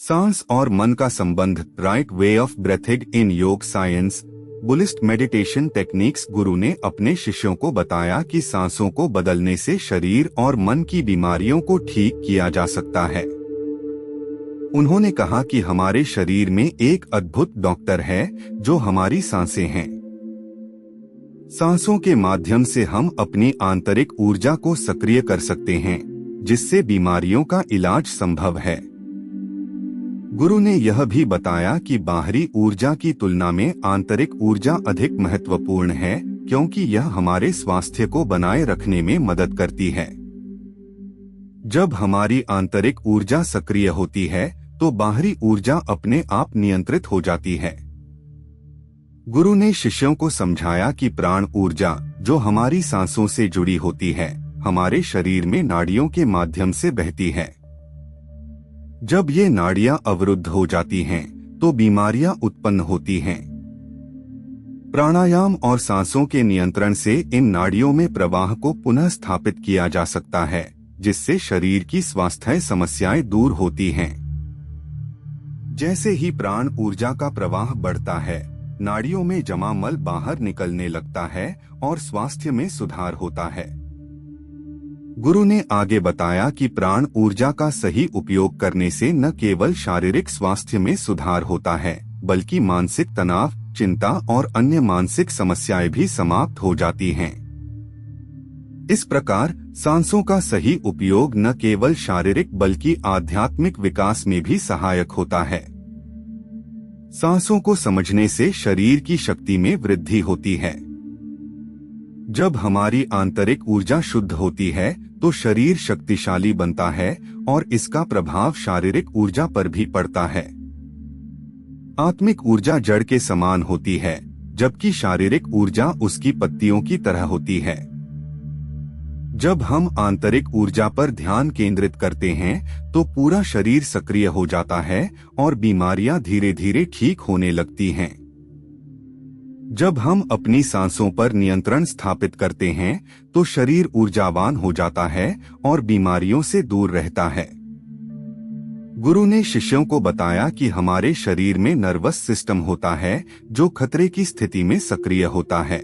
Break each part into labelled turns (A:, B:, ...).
A: सांस और मन का संबंध, राइट वे ऑफ ब्रेथिंग इन योग साइंस, बुद्धिस्ट मेडिटेशन टेक्निक्स। गुरु ने अपने शिष्यों को बताया कि सांसों को बदलने से शरीर और मन की बीमारियों को ठीक किया जा सकता है। उन्होंने कहा कि हमारे शरीर में एक अद्भुत डॉक्टर है जो हमारी सांसें हैं। सांसों के माध्यम से हम अपनी आंतरिक ऊर्जा को सक्रिय कर सकते हैं, जिससे बीमारियों का इलाज संभव है। गुरु ने यह भी बताया कि बाहरी ऊर्जा की तुलना में आंतरिक ऊर्जा अधिक महत्वपूर्ण है, क्योंकि यह हमारे स्वास्थ्य को बनाए रखने में मदद करती है। जब हमारी आंतरिक ऊर्जा सक्रिय होती है तो बाहरी ऊर्जा अपने आप नियंत्रित हो जाती है। गुरु ने शिष्यों को समझाया कि प्राण ऊर्जा, जो हमारी सांसों से जुड़ी होती है, हमारे शरीर में नाड़ियों के माध्यम से बहती है। जब ये नाड़ियां अवरुद्ध हो जाती हैं, तो बीमारियां उत्पन्न होती हैं। प्राणायाम और सांसों के नियंत्रण से इन नाड़ियों में प्रवाह को पुनः स्थापित किया जा सकता है, जिससे शरीर की स्वास्थ्य समस्याएं दूर होती हैं। जैसे ही प्राण ऊर्जा का प्रवाह बढ़ता है, नाड़ियों में जमा मल बाहर निकलने लगता है और स्वास्थ्य में सुधार होता है। गुरु ने आगे बताया कि प्राण ऊर्जा का सही उपयोग करने से न केवल शारीरिक स्वास्थ्य में सुधार होता है, बल्कि मानसिक तनाव, चिंता और अन्य मानसिक समस्याएं भी समाप्त हो जाती हैं। इस प्रकार सांसों का सही उपयोग न केवल शारीरिक बल्कि आध्यात्मिक विकास में भी सहायक होता है। सांसों को समझने से शरीर की शक्ति में वृद्धि होती है। जब हमारी आंतरिक ऊर्जा शुद्ध होती है तो शरीर शक्तिशाली बनता है और इसका प्रभाव शारीरिक ऊर्जा पर भी पड़ता है। आत्मिक ऊर्जा जड़ के समान होती है, जबकि शारीरिक ऊर्जा उसकी पत्तियों की तरह होती है। जब हम आंतरिक ऊर्जा पर ध्यान केंद्रित करते हैं तो पूरा शरीर सक्रिय हो जाता है और बीमारियां धीरे धीरे ठीक होने लगती हैं। जब हम अपनी सांसों पर नियंत्रण स्थापित करते हैं तो शरीर ऊर्जावान हो जाता है और बीमारियों से दूर रहता है। गुरु ने शिष्यों को बताया कि हमारे शरीर में नर्वस सिस्टम होता है जो खतरे की स्थिति में सक्रिय होता है।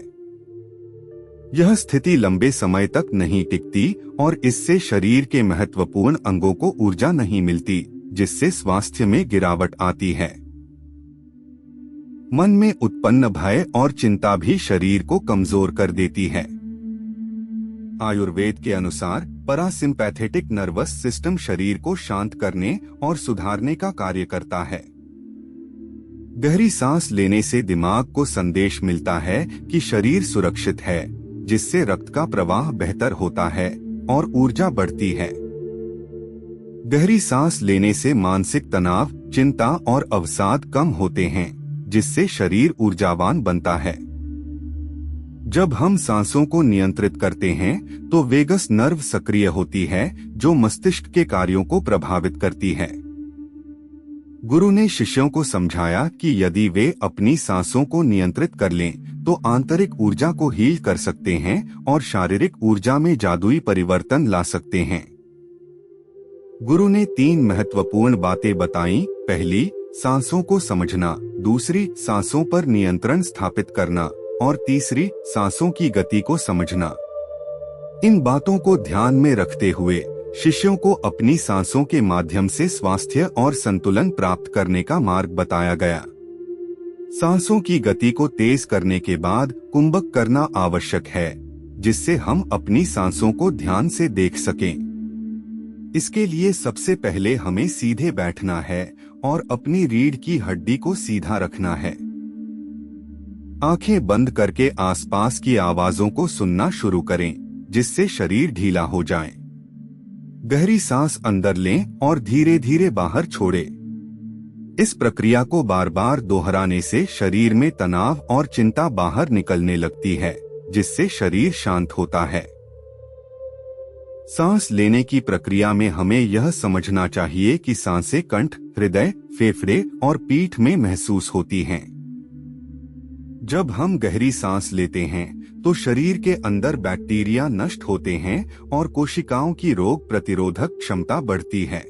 A: यह स्थिति लंबे समय तक नहीं टिकती और इससे शरीर के महत्वपूर्ण अंगों को ऊर्जा नहीं मिलती, जिससे स्वास्थ्य में गिरावट आती है। मन में उत्पन्न भय और चिंता भी शरीर को कमजोर कर देती है। आयुर्वेद के अनुसार पैरासिम्पैथेटिक नर्वस सिस्टम शरीर को शांत करने और सुधारने का कार्य करता है। गहरी सांस लेने से दिमाग को संदेश मिलता है कि शरीर सुरक्षित है, जिससे रक्त का प्रवाह बेहतर होता है और ऊर्जा बढ़ती है। गहरी सांस लेने से मानसिक तनाव, चिंता और अवसाद कम होते हैं, जिससे शरीर ऊर्जावान बनता है। जब हम सांसों को नियंत्रित करते हैं तो वेगस नर्व सक्रिय होती है, जो मस्तिष्क के कार्यों को प्रभावित करती है। गुरु ने शिष्यों को समझाया कि यदि वे अपनी सांसों को नियंत्रित कर लें तो आंतरिक ऊर्जा को हील कर सकते हैं और शारीरिक ऊर्जा में जादुई परिवर्तन ला सकते हैं। गुरु ने 3 महत्वपूर्ण बातें बताईं। पहली, सांसों को समझना। दूसरी, सांसों पर नियंत्रण स्थापित करना। और तीसरी, सांसों की गति को समझना। इन बातों को ध्यान में रखते हुए शिष्यों को अपनी सांसों के माध्यम से स्वास्थ्य और संतुलन प्राप्त करने का मार्ग बताया गया। सांसों की गति को तेज करने के बाद कुंभक करना आवश्यक है, जिससे हम अपनी सांसों को ध्यान से देख सकें। इसके लिए सबसे पहले हमें सीधे बैठना है और अपनी रीढ़ की हड्डी को सीधा रखना है। आंखें बंद करके आसपास की आवाजों को सुनना शुरू करें, जिससे शरीर ढीला हो जाए। गहरी सांस अंदर लें और धीरे धीरे बाहर छोड़ें। इस प्रक्रिया को बार बार दोहराने से शरीर में तनाव और चिंता बाहर निकलने लगती है, जिससे शरीर शांत होता है। सांस लेने की प्रक्रिया में हमें यह समझना चाहिए कि सांसें कंठ, हृदय, फेफड़े और पीठ में महसूस होती हैं। जब हम गहरी सांस लेते हैं तो शरीर के अंदर बैक्टीरिया नष्ट होते हैं और कोशिकाओं की रोग प्रतिरोधक क्षमता बढ़ती है।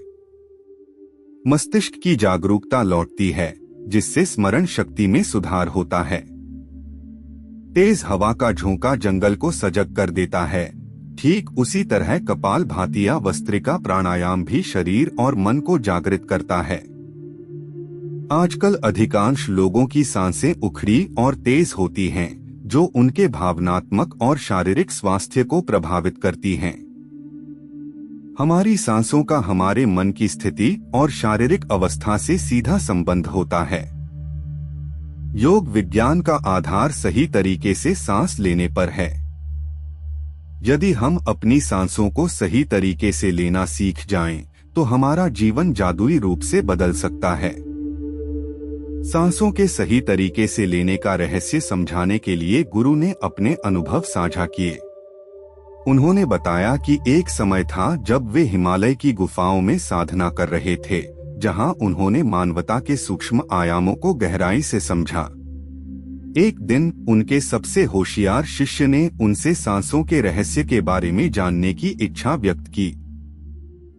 A: मस्तिष्क की जागरूकता लौटती है, जिससे स्मरण शक्ति में सुधार होता है। तेज हवा का झोंका जंगल को सजग कर देता है। ठीक उसी तरह कपालभाति या वस्त्रिका प्राणायाम भी शरीर और मन को जागृत करता है। आजकल अधिकांश लोगों की सांसें उखड़ी और तेज होती हैं, जो उनके भावनात्मक और शारीरिक स्वास्थ्य को प्रभावित करती हैं। हमारी सांसों का हमारे मन की स्थिति और शारीरिक अवस्था से सीधा संबंध होता है। योग विज्ञान का आधार सही तरीके से सांस लेने पर है। यदि हम अपनी सांसों को सही तरीके से लेना सीख जाएं, तो हमारा जीवन जादुई रूप से बदल सकता है। सांसों के सही तरीके से लेने का रहस्य समझाने के लिए गुरु ने अपने अनुभव साझा किए। उन्होंने बताया कि एक समय था जब वे हिमालय की गुफाओं में साधना कर रहे थे, जहां उन्होंने मानवता के सूक्ष्म आयामों को गहराई से समझा। एक दिन उनके सबसे होशियार शिष्य ने उनसे सांसों के रहस्य के बारे में जानने की इच्छा व्यक्त की।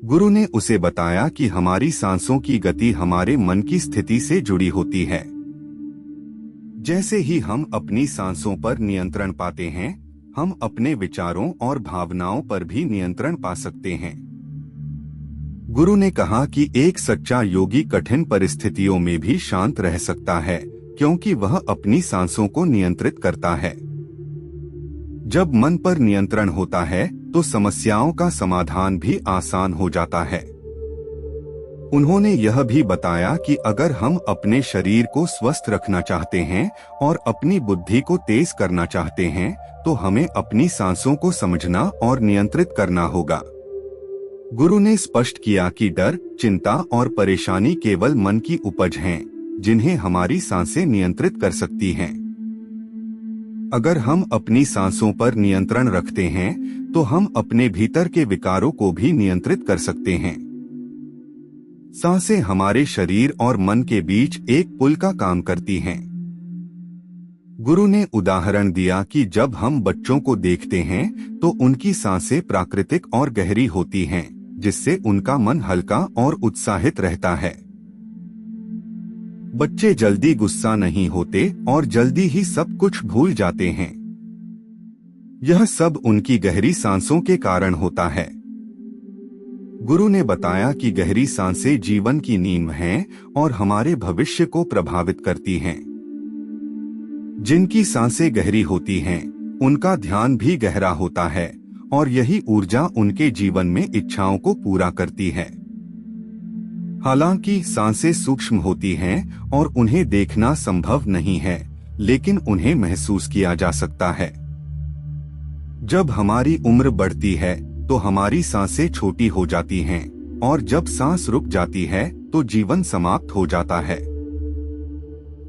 A: गुरु ने उसे बताया कि हमारी सांसों की गति हमारे मन की स्थिति से जुड़ी होती है। जैसे ही हम अपनी सांसों पर नियंत्रण पाते हैं, हम अपने विचारों और भावनाओं पर भी नियंत्रण पा सकते हैं। गुरु ने कहा कि एक सच्चा योगी कठिन परिस्थितियों में भी शांत रह सकता है, क्योंकि वह अपनी सांसों को नियंत्रित करता है। जब मन पर नियंत्रण होता है, तो समस्याओं का समाधान भी आसान हो जाता है। उन्होंने यह भी बताया कि अगर हम अपने शरीर को स्वस्थ रखना चाहते हैं और अपनी बुद्धि को तेज करना चाहते हैं, तो हमें अपनी सांसों को समझना और नियंत्रित करना होगा। गुरु ने स्पष्ट किया कि डर, चिंता और परेशानी केवल मन की उपज हैं, जिन्हें हमारी सांसें नियंत्रित कर सकती हैं। अगर हम अपनी सांसों पर नियंत्रण रखते हैं, तो हम अपने भीतर के विकारों को भी नियंत्रित कर सकते हैं। सांसें हमारे शरीर और मन के बीच एक पुल का काम करती हैं। गुरु ने उदाहरण दिया कि जब हम बच्चों को देखते हैं, तो उनकी सांसें प्राकृतिक और गहरी होती हैं, जिससे उनका मन हल्का और उत्साहित रहता है। बच्चे जल्दी गुस्सा नहीं होते और जल्दी ही सब कुछ भूल जाते हैं। यह सब उनकी गहरी सांसों के कारण होता है। गुरु ने बताया कि गहरी सांसें जीवन की नींव हैं और हमारे भविष्य को प्रभावित करती हैं। जिनकी सांसें गहरी होती हैं, उनका ध्यान भी गहरा होता है और यही ऊर्जा उनके जीवन में इच्छाओं को पूरा करती है। हालांकि सांसें सूक्ष्म होती हैं और उन्हें देखना संभव नहीं है, लेकिन उन्हें महसूस किया जा सकता है। जब हमारी उम्र बढ़ती है, तो हमारी सांसें छोटी हो जाती हैं, और जब सांस रुक जाती है, तो जीवन समाप्त हो जाता है।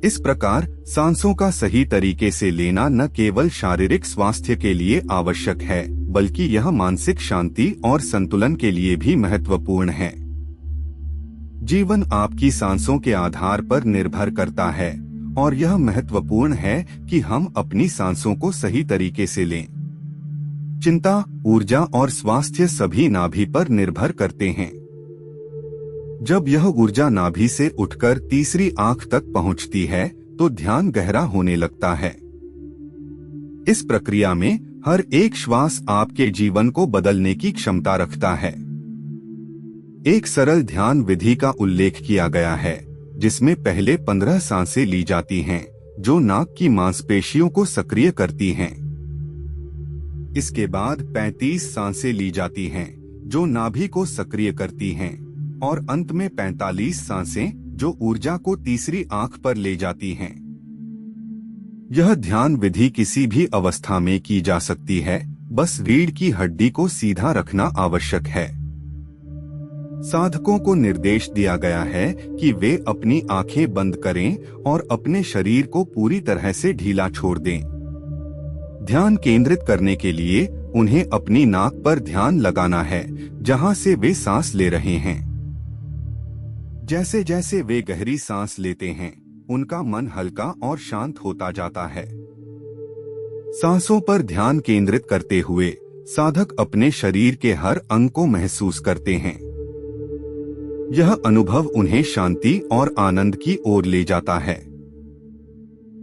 A: इस प्रकार सांसों का सही तरीके से लेना न केवल शारीरिक स्वास्थ्य के लिए आवश्यक है, बल्कि यह मानसिक शांति और संतुलन के लिए भी महत्वपूर्ण है। जीवन आपकी सांसों के आधार पर निर्भर करता है, और यह महत्वपूर्ण है कि हम अपनी सांसों को सही तरीके से लें। चिंता, ऊर्जा और स्वास्थ्य सभी नाभि पर निर्भर करते हैं। जब यह ऊर्जा नाभि से उठकर तीसरी आंख तक पहुंचती है, तो ध्यान गहरा होने लगता है। इस प्रक्रिया में हर एक श्वास आपके जीवन को बदलने की क्षमता रखता है। एक सरल ध्यान विधि का उल्लेख किया गया है, जिसमें पहले 15 सांसें ली जाती हैं, जो नाक की मांसपेशियों को सक्रिय करती हैं। इसके बाद 35 सांसें ली जाती हैं, जो नाभि को सक्रिय करती हैं, और अंत में 45 सांसें, जो ऊर्जा को तीसरी आंख पर ले जाती हैं। यह ध्यान विधि किसी भी अवस्था में की जा सकती है, बस रीढ़ की हड्डी को सीधा रखना आवश्यक है। साधकों को निर्देश दिया गया है कि वे अपनी आंखें बंद करें और अपने शरीर को पूरी तरह से ढीला छोड़ दें। ध्यान केंद्रित करने के लिए उन्हें अपनी नाक पर ध्यान लगाना है, जहां से वे सांस ले रहे हैं। जैसे जैसे वे गहरी सांस लेते हैं, उनका मन हल्का और शांत होता जाता है। सांसों पर ध्यान केंद्रित करते हुए साधक अपने शरीर के हर अंग को महसूस करते हैं। यह अनुभव उन्हें शांति और आनंद की ओर ले जाता है।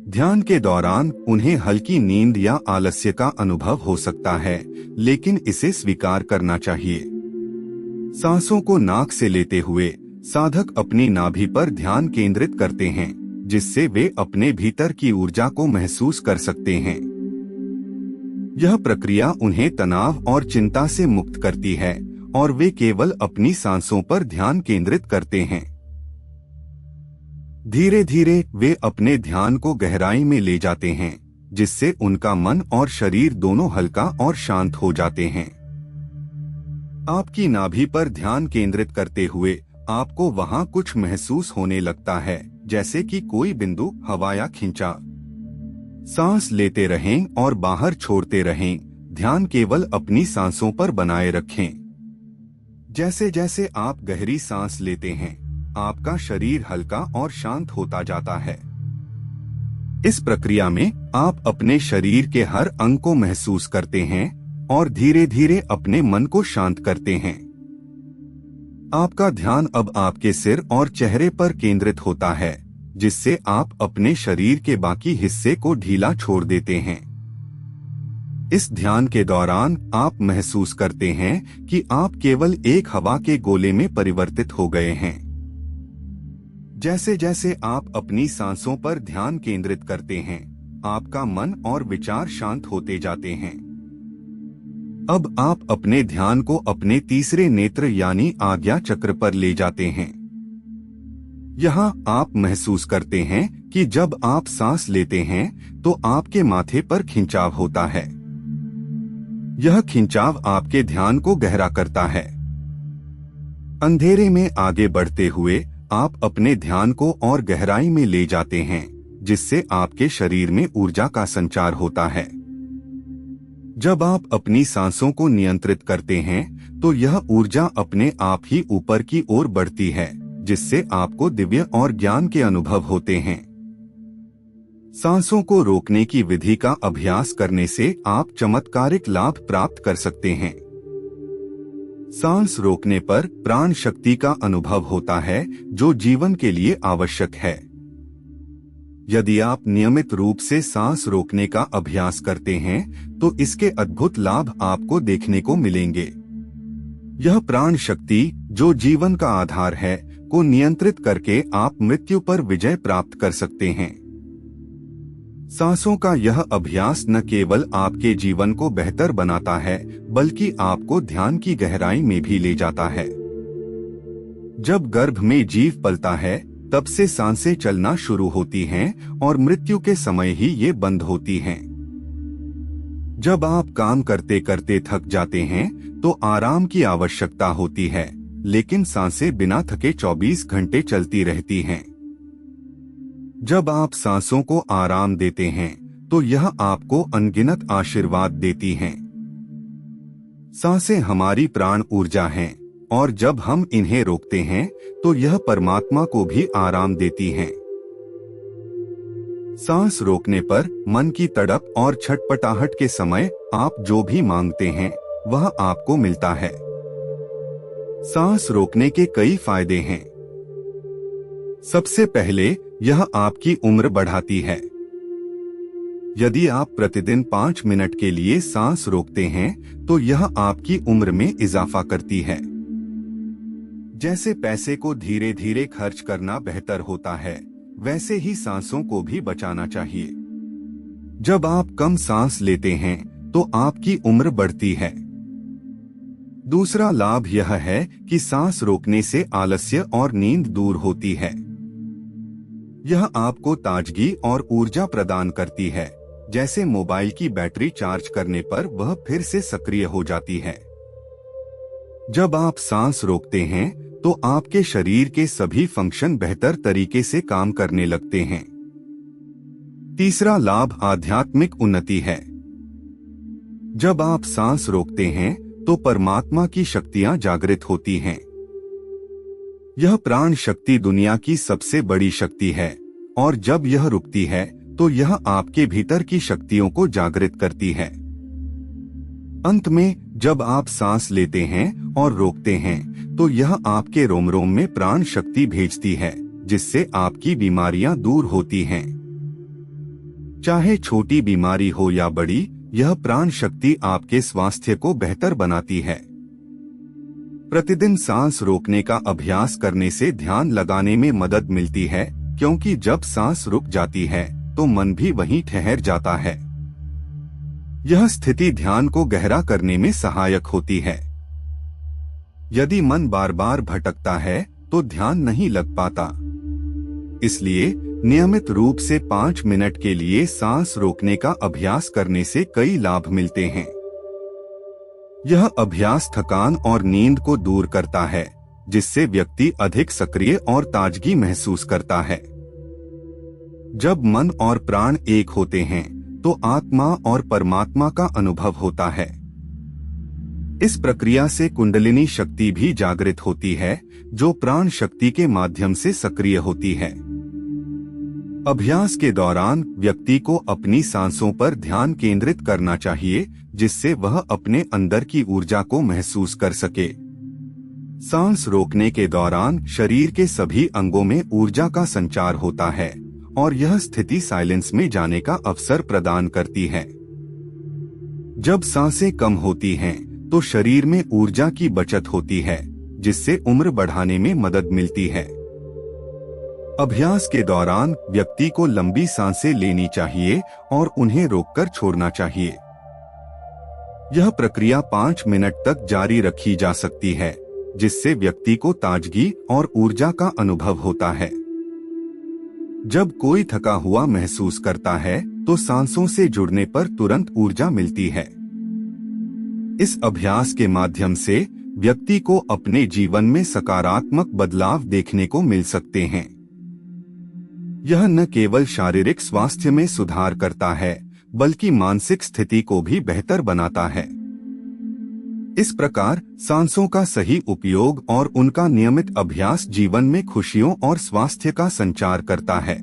A: ध्यान के दौरान उन्हें हल्की नींद या आलस्य का अनुभव हो सकता है, लेकिन इसे स्वीकार करना चाहिए। सांसों को नाक से लेते हुए साधक अपनी नाभि पर ध्यान केंद्रित करते हैं, जिससे वे अपने भीतर की ऊर्जा को महसूस कर सकते हैं। यह प्रक्रिया उन्हें तनाव और चिंता से मुक्त करती है और वे केवल अपनी सांसों पर ध्यान केंद्रित करते हैं। धीरे धीरे वे अपने ध्यान को गहराई में ले जाते हैं, जिससे उनका मन और शरीर दोनों हल्का और शांत हो जाते हैं। आपकी नाभि पर ध्यान केंद्रित करते हुए आपको वहां कुछ महसूस होने लगता है, जैसे कि कोई बिंदु हवा या खिंचाव। सांस लेते रहें और बाहर छोड़ते रहें। ध्यान केवल अपनी सांसों पर बनाए रखें। जैसे जैसे आप गहरी सांस लेते हैं, आपका शरीर हल्का और शांत होता जाता है। इस प्रक्रिया में आप अपने शरीर के हर अंग को महसूस करते हैं और धीरे धीरे अपने मन को शांत करते हैं। आपका ध्यान अब आपके सिर और चेहरे पर केंद्रित होता है, जिससे आप अपने शरीर के बाकी हिस्से को ढीला छोड़ देते हैं। इस ध्यान के दौरान आप महसूस करते हैं कि आप केवल एक हवा के गोले में परिवर्तित हो गए हैं। जैसे जैसे आप अपनी सांसों पर ध्यान केंद्रित करते हैं, आपका मन और विचार शांत होते जाते हैं। अब आप अपने ध्यान को अपने तीसरे नेत्र यानी आज्ञा चक्र पर ले जाते हैं। यहाँ आप महसूस करते हैं कि जब आप सांस लेते हैं तो आपके माथे पर खिंचाव होता है। यह खिंचाव आपके ध्यान को गहरा करता है। अंधेरे में आगे बढ़ते हुए आप अपने ध्यान को और गहराई में ले जाते हैं, जिससे आपके शरीर में ऊर्जा का संचार होता है। जब आप अपनी सांसों को नियंत्रित करते हैं तो यह ऊर्जा अपने आप ही ऊपर की ओर बढ़ती है, जिससे आपको दिव्य और ज्ञान के अनुभव होते हैं। सांसों को रोकने की विधि का अभ्यास करने से आप चमत्कारिक लाभ प्राप्त कर सकते हैं। सांस रोकने पर प्राण शक्ति का अनुभव होता है, जो जीवन के लिए आवश्यक है। यदि आप नियमित रूप से सांस रोकने का अभ्यास करते हैं तो इसके अद्भुत लाभ आपको देखने को मिलेंगे। यह प्राण शक्ति, जो जीवन का आधार है, को नियंत्रित करके आप मृत्यु पर विजय प्राप्त कर सकते हैं। सांसों का यह अभ्यास न केवल आपके जीवन को बेहतर बनाता है, बल्कि आपको ध्यान की गहराई में भी ले जाता है। जब गर्भ में जीव पलता है, तब से सांसें चलना शुरू होती हैं और मृत्यु के समय ही ये बंद होती हैं। जब आप काम करते करते थक जाते हैं तो आराम की आवश्यकता होती है, लेकिन सांसें बिना थके 24 घंटे चलती रहती हैं। जब आप सांसों को आराम देते हैं तो यह आपको अनगिनत आशीर्वाद देती हैं। सांसें हमारी प्राण ऊर्जा हैं और जब हम इन्हें रोकते हैं तो यह परमात्मा को भी आराम देती हैं। सांस रोकने पर मन की तड़प और छटपटाहट के समय आप जो भी मांगते हैं वह आपको मिलता है। सांस रोकने के कई फायदे हैं। सबसे पहले, यह आपकी उम्र बढ़ाती है। यदि आप प्रतिदिन 5 मिनट के लिए सांस रोकते हैं तो यह आपकी उम्र में इजाफा करती है। जैसे पैसे को धीरे धीरे खर्च करना बेहतर होता है, वैसे ही सांसों को भी बचाना चाहिए। जब आप कम सांस लेते हैं तो आपकी उम्र बढ़ती है। दूसरा लाभ यह है कि सांस रोकने से आलस्य और नींद दूर होती है। यह आपको ताजगी और ऊर्जा प्रदान करती है, जैसे मोबाइल की बैटरी चार्ज करने पर वह फिर से सक्रिय हो जाती है। जब आप सांस रोकते हैं तो आपके शरीर के सभी फंक्शन बेहतर तरीके से काम करने लगते हैं। तीसरा लाभ आध्यात्मिक उन्नति है। जब आप सांस रोकते हैं तो परमात्मा की शक्तियां जागृत होती हैं। यह प्राण शक्ति दुनिया की सबसे बड़ी शक्ति है और जब यह रुकती है तो यह आपके भीतर की शक्तियों को जागृत करती है। अंत में, जब आप सांस लेते हैं और रोकते हैं तो यह आपके रोम रोम में प्राण शक्ति भेजती है, जिससे आपकी बीमारियां दूर होती हैं। चाहे छोटी बीमारी हो या बड़ी, यह प्राण शक्ति आपके स्वास्थ्य को बेहतर बनाती है। प्रतिदिन सांस रोकने का अभ्यास करने से ध्यान लगाने में मदद मिलती है, क्योंकि जब सांस रुक जाती है तो मन भी वहीं ठहर जाता है। यह स्थिति ध्यान को गहरा करने में सहायक होती है। यदि मन बार बार भटकता है तो ध्यान नहीं लग पाता। इसलिए नियमित रूप से 5 मिनट के लिए सांस रोकने का अभ्यास करने से कई लाभ मिलते हैं। यह अभ्यास थकान और नींद को दूर करता है, जिससे व्यक्ति अधिक सक्रिय और ताजगी महसूस करता है। जब मन और प्राण एक होते हैं तो आत्मा और परमात्मा का अनुभव होता है। इस प्रक्रिया से कुंडलिनी शक्ति भी जागृत होती है, जो प्राण शक्ति के माध्यम से सक्रिय होती है। अभ्यास के दौरान व्यक्ति को अपनी सांसों पर ध्यान केंद्रित करना चाहिए, जिससे वह अपने अंदर की ऊर्जा को महसूस कर सके। सांस रोकने के दौरान शरीर के सभी अंगों में ऊर्जा का संचार होता है और यह स्थिति साइलेंस में जाने का अवसर प्रदान करती है। जब सांसें कम होती हैं, तो शरीर में ऊर्जा की बचत होती है, जिससे उम्र बढ़ाने में मदद मिलती है। अभ्यास के दौरान व्यक्ति को लंबी सांसें लेनी चाहिए और उन्हें रोककर छोड़ना चाहिए। यह प्रक्रिया 5 मिनट तक जारी रखी जा सकती है, जिससे व्यक्ति को ताजगी और ऊर्जा का अनुभव होता है। जब कोई थका हुआ महसूस करता है, तो सांसों से जुड़ने पर तुरंत ऊर्जा मिलती है। इस अभ्यास के माध्यम से व्यक्ति को अपने जीवन में सकारात्मक बदलाव देखने को मिल सकते हैं। यह न केवल शारीरिक स्वास्थ्य में सुधार करता है, बल्कि मानसिक स्थिति को भी बेहतर बनाता है। इस प्रकार सांसों का सही उपयोग और उनका नियमित अभ्यास जीवन में खुशियों और स्वास्थ्य का संचार करता है।